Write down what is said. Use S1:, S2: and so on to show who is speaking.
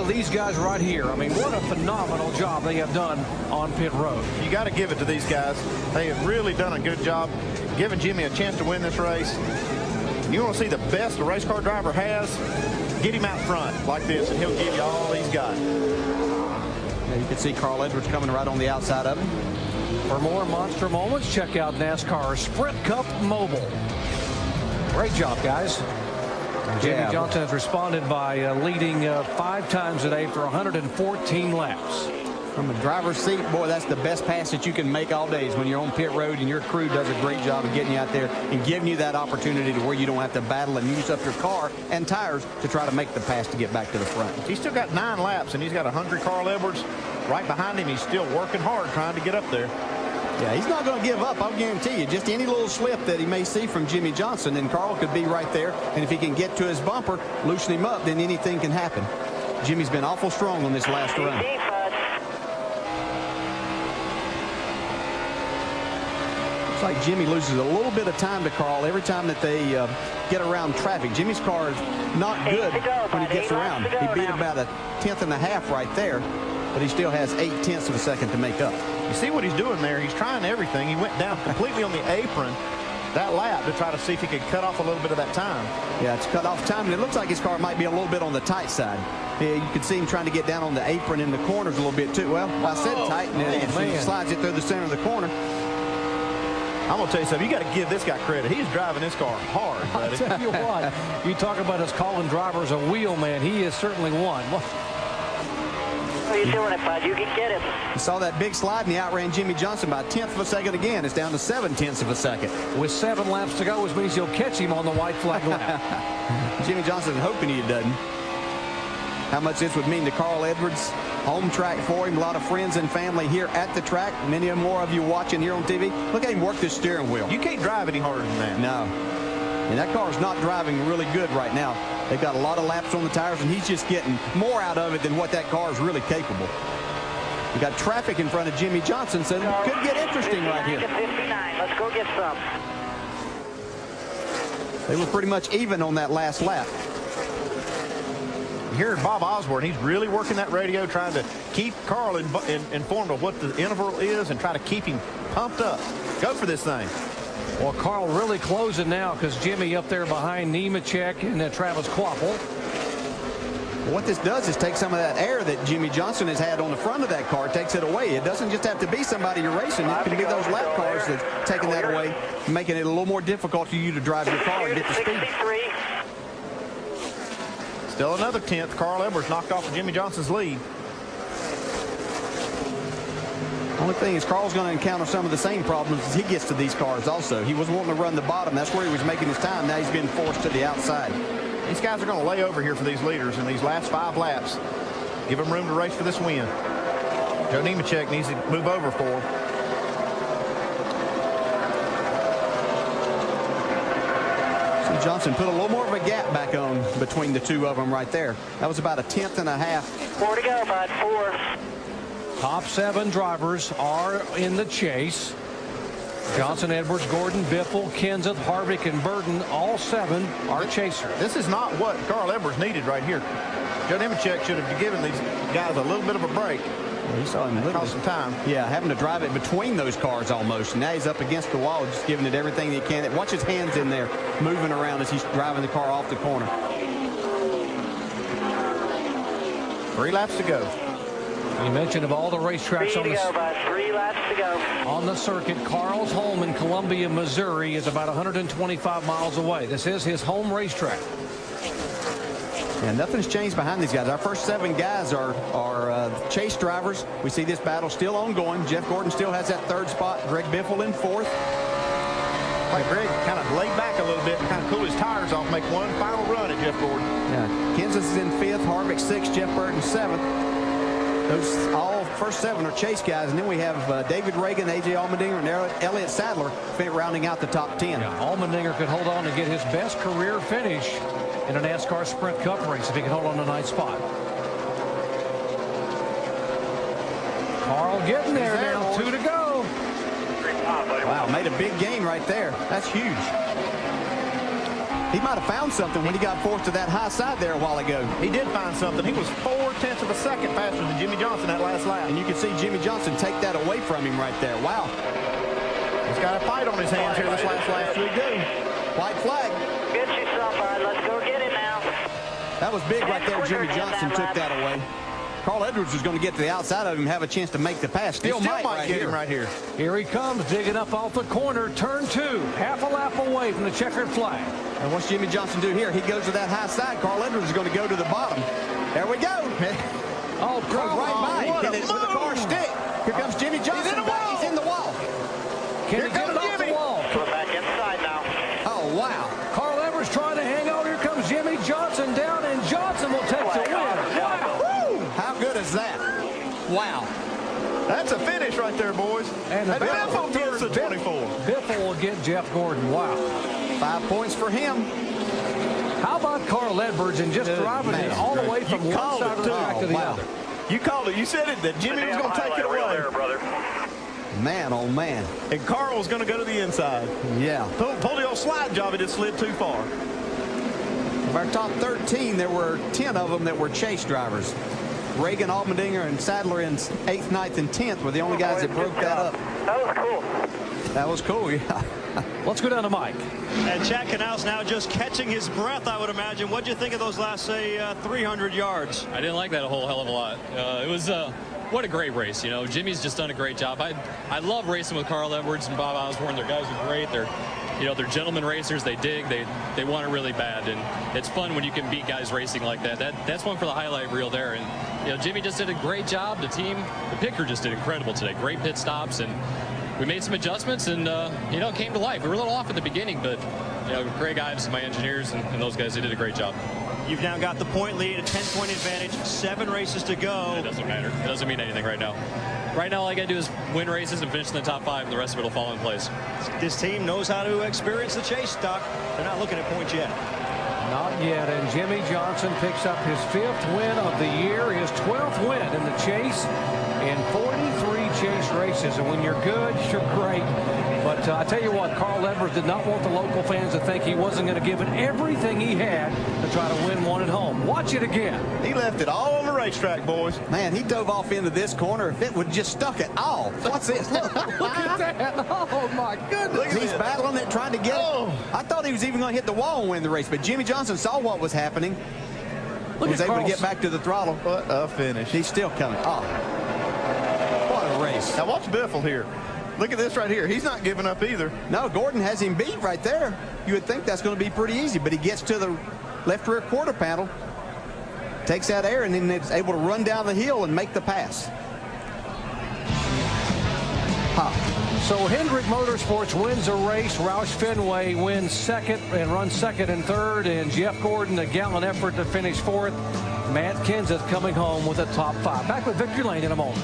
S1: of these guys right here. I mean, what a phenomenal job they have done on pit road.
S2: You got to give it to these guys. They have really done a good job giving Jimmy a chance to win this race. You want to see the best a race car driver has, get him out front like this, and he'll give you all he's got.
S3: Yeah, you can see Carl Edwards coming right on the outside of him.
S1: For more monster moments, check out NASCAR Sprint Cup Mobile. Great job, guys. Jimmie Johnson has responded by leading 5 times today for 114 laps.
S3: From the driver's seat, boy, that's the best pass that you can make all day is when you're on pit road and your crew does a great job of getting you out there and giving you that opportunity to where you don't have to battle and use up your car and tires to try to make the pass to get back to the front.
S2: He's still got 9 laps, and he's got a hungry Carl Edwards right behind him. He's still working hard trying to get up there.
S3: Yeah, he's not going to give up, I'll guarantee you. Just any little slip that he may see from Jimmie Johnson, and Carl could be right there. And if he can get to his bumper, loosen him up, then anything can happen. Jimmy's been awful strong on this last run. Looks like Jimmy loses a little bit of time to Carl every time that they get around traffic. Jimmy's car is not good when he gets around. He beat about 1/10.5 right there, but he still has 0.8 of a second to make up.
S2: You see what he's doing there? He's trying everything. He went down completely on the apron that lap to try to see if he could cut off a little bit of that time.
S3: Yeah, it's cut off time, and it looks like his car might be a little bit on the tight side. Yeah, you can see him trying to get down on the apron in the corners a little bit too. Well, I said tight, and he slides it through the center of the corner.
S2: I'm going to tell you something. You got to give this guy credit. He's driving this car hard, buddy.
S1: I'll tell you what. You talk about us calling drivers a wheelman. He is certainly one.
S4: How are you doing it, bud? You can get it.
S3: You saw that big slide, and he outran Jimmie Johnson by 1/10 of a second again. It's down to 0.7 of a second.
S1: With 7 laps to go, which means he'll catch him on the white flag lap.
S3: Jimmie Johnson is hoping he doesn't. How much this would mean to Carl Edwards. Home track for him. A lot of friends and family here at the track. Many more of you watching here on TV. Look at him work this steering wheel.
S2: You can't drive any harder than that.
S3: No. And that car is not driving really good right now. They've got a lot of laps on the tires, and he's just getting more out of it than what that car is really capable. You got traffic in front of Jimmie Johnson, so it could get interesting right here.
S4: 59. Let's go get some.
S3: They were pretty much even on that last lap.
S2: Here at Bob Osborne, he's really working that radio, trying to keep Carl informed of what the interval is and try to keep him pumped up. Go for this thing.
S1: Well, Carl really closing now because Jimmy up there behind Nemechek and Travis Kvapil.
S3: What this does is take some of that air that Jimmie Johnson has had on the front of that car, takes it away. It doesn't just have to be somebody you're racing. It can be those lap cars that's taking that away, making it a little more difficult for you to drive your car and get the speed.
S2: Still another 10th. Carl Edwards knocked off of Jimmie Johnson's lead.
S3: Only thing is Carl's going to encounter some of the same problems as he gets to these cars also. He was wanting to run the bottom. That's where he was making his time. Now he's being forced to the outside.
S2: These guys are going to lay over here for these leaders in these last 5 laps. Give them room to race for this win. Joe Nemechek needs to move over for him.
S3: Johnson put a little more of a gap back on between the two of them right there. That was about 1/10.5.
S4: 4 to go, bud. 4.
S1: Top 7 drivers are in the chase. Johnson, Edwards, Gordon, Biffle, Kenseth, Harvick, and Burton, all 7 are chasers.
S2: This is not what Carl Edwards needed right here. Joe Nemechek should have given these guys a little bit of a break.
S3: He saw him
S2: cost some time.
S3: Yeah, having to drive it between those cars almost. Now he's up against the wall, just giving it everything he can. Watch his hands in there, moving around as he's driving the car off the corner.
S2: 3 laps to go.
S1: You mentioned of all the racetracks
S4: 3 laps to go.
S1: On the circuit, Carl's home in Columbia, Missouri is about 125 miles away. This is his home racetrack.
S3: And nothing's changed behind these guys. Our first 7 guys are chase drivers. We see this battle still ongoing. Jeff Gordon still has that 3rd spot. Greg Biffle in 4th.
S2: Like Greg kind of laid back a little bit and kind of cool his tires off, make one final run at Jeff Gordon.
S3: Yeah. Kenseth is in 5th, Harvick 6th, Jeff Burton 7th. Those all first 7 are chase guys, and then we have David Reagan, A.J. Allmendinger, and Elliott Sadler rounding out the top 10.
S1: Yeah, Allmendinger could hold on and get his best career finish in a NASCAR Sprint Cup race if he can hold on to 9th spot. Carl getting there now, 2 to go.
S3: Wow, made a big gain right there. That's huge. He might have found something when he got forced to that high side there a while ago.
S2: He did find something. He was 0.4 of a second faster than Jimmie Johnson that last lap.
S3: And you can see Jimmie Johnson take that away from him right there. Wow.
S2: He's got a fight on his hands here this last lap.
S3: We do. White flag.
S4: Get you some, bud. Let's go get him now.
S3: That was big right there. Jimmie Johnson took that away. Carl Edwards was going to get to the outside of him, have a chance to make the pass. Still might
S2: get him right here.
S1: Here he comes, digging up off the corner, turn 2, half a lap away from the checkered flag.
S3: And what's Jimmie Johnson do here? He goes to that high side. Carl Edwards is going to go to the bottom. There we go.
S1: Oh,
S3: Goes right by him.
S2: What a
S3: Hit it with a car stick. Here comes Jimmie Johnson.
S2: He's in the wall.
S3: He's in the wall.
S1: Can he get it off the wall?
S4: We're back inside now.
S3: Oh, wow.
S1: Carl Edwards trying to hang on. Here comes Jimmie Johnson down, and Johnson will take the win. Wow.
S3: Woo! How good is that? Wow.
S2: That's a finish right there, boys.
S1: And
S2: Biffle gets the 24.
S1: Biffle will get Jeff Gordon. Wow.
S3: 5 points for him.
S1: How about Carl Edwards and just driving it all the way from one side of the track to the other?
S2: You called it. You said it that Jimmie was going to take it away.
S4: There, brother.
S3: Man, oh, man.
S2: And Carl was going to go to the inside.
S3: Yeah.
S2: Pulled the old slide job. It just slid too far.
S3: Of our top 13, there were 10 of them that were chase drivers. Reagan, Allmendinger, and Sadler in 8th, 9th, and 10th were the only guys that broke that up.
S4: That was cool.
S3: That was cool, yeah.
S1: Let's go down to Mike.
S5: And Chad Knaus now just catching his breath, I would imagine. What do you think of those last, say, 300 yards?
S6: I didn't like that a whole hell of a lot. It was what a great race. You know, Jimmy's just done a great job. I love racing with Carl Edwards and Bob Osborne. Their guys are great. They're gentlemen racers. They dig. They want it really bad, and it's fun when you can beat guys racing like that. That's one for the highlight reel there. And Jimmy just did a great job. The team, the picker, just did incredible today. Great pit stops, and we made some adjustments, and it came to life. We were a little off at the beginning, but Craig Ives, my engineers, and those guys, they did a great job.
S5: You've now got the point lead, a 10-point advantage, 7 races to go.
S6: It doesn't matter. It doesn't mean anything right now. Right now, all I got to do is win races and finish in the top 5, and the rest of it will fall in place.
S5: This team knows how to experience the chase, Doc. They're not looking at points yet.
S1: Not yet, and Jimmie Johnson picks up his 5th win of the year, his 12th win in the chase in 43 chase races. And when you're good, you're great. But I tell you what, Carl Edwards did not want the local fans to think he wasn't going to give it everything he had to try to win one at home. Watch it again.
S2: He left it all on the racetrack, boys.
S3: Man, he dove off into this corner. If it would just stuck it all. What's this? Look.
S1: Look at that. Oh, my goodness.
S3: He's battling it, trying to get it. I thought he was even going to hit the wall and win the race, but Jimmie Johnson saw what was happening. Was able to get back to the throttle.
S2: What a finish.
S3: He's still coming. Oh, what a race.
S2: Now watch Biffle here. Look at this right here. He's not giving up either.
S3: No, Gordon has him beat right there. You would think that's going to be pretty easy, but he gets to the left rear quarter panel, takes that air, and then is able to run down the hill and make the pass.
S1: So Hendrick Motorsports wins a race. Roush Fenway wins 2nd and runs 2nd and 3rd. And Jeff Gordon, a gallant effort to finish 4th. Matt Kenseth coming home with a top 5. Back with Victory Lane in a moment.